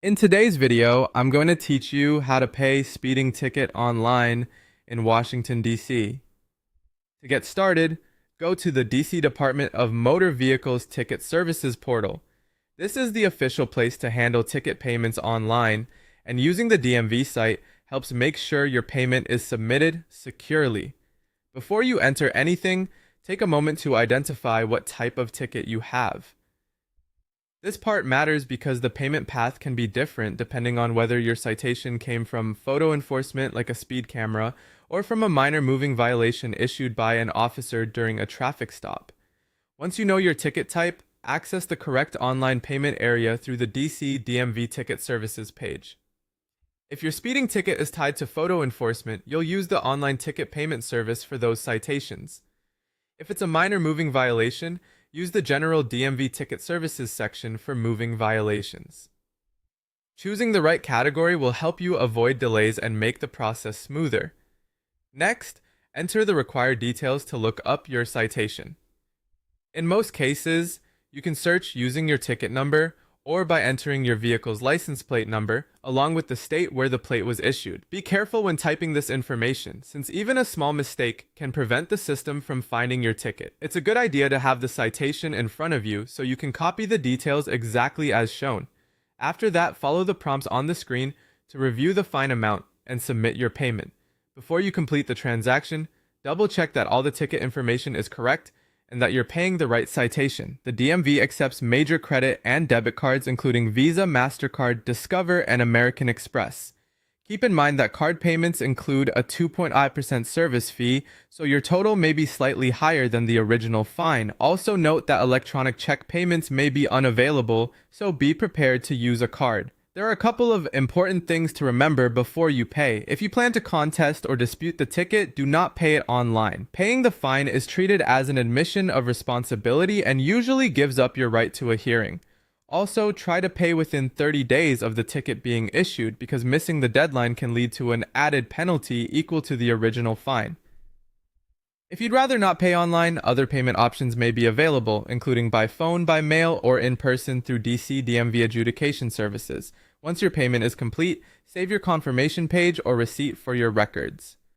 In today's video, I'm going to teach you how to pay speeding ticket online in Washington, D.C. To get started, go to the D.C. Department of Motor Vehicles Ticket Services portal. This is the official place to handle ticket payments online, and using the DMV site helps make sure your payment is submitted securely. Before you enter anything, take a moment to identify what type of ticket you have. This part matters because the payment path can be different depending on whether your citation came from photo enforcement like a speed camera or from a minor moving violation issued by an officer during a traffic stop. Once you know your ticket type, access the correct online payment area through the DC DMV Ticket Services page. If your speeding ticket is tied to photo enforcement, you'll use the online ticket payment service for those citations. If it's a minor moving violation, use the General DMV Ticket Services section for moving violations. Choosing the right category will help you avoid delays and make the process smoother. Next, enter the required details to look up your citation. In most cases, you can search using your ticket number or by entering your vehicle's license plate number, along with the state where the plate was issued. Be careful when typing this information, since even a small mistake can prevent the system from finding your ticket. It's a good idea to have the citation in front of you so you can copy the details exactly as shown. After that, follow the prompts on the screen to review the fine amount and submit your payment. Before you complete the transaction, double check that all the ticket information is correct and that you're paying the right citation. The DMV accepts major credit and debit cards including Visa, MasterCard, Discover, and American Express. Keep in mind that card payments include a 2.5% service fee, so your total may be slightly higher than the original fine. Also note that electronic check payments may be unavailable, so be prepared to use a card. There are a couple of important things to remember before you pay. If you plan to contest or dispute the ticket, do not pay it online. Paying the fine is treated as an admission of responsibility and usually gives up your right to a hearing. Also, try to pay within 30 days of the ticket being issued because missing the deadline can lead to an added penalty equal to the original fine. If you'd rather not pay online, other payment options may be available, including by phone, by mail, or in person through DC DMV adjudication services. Once your payment is complete, save your confirmation page or receipt for your records.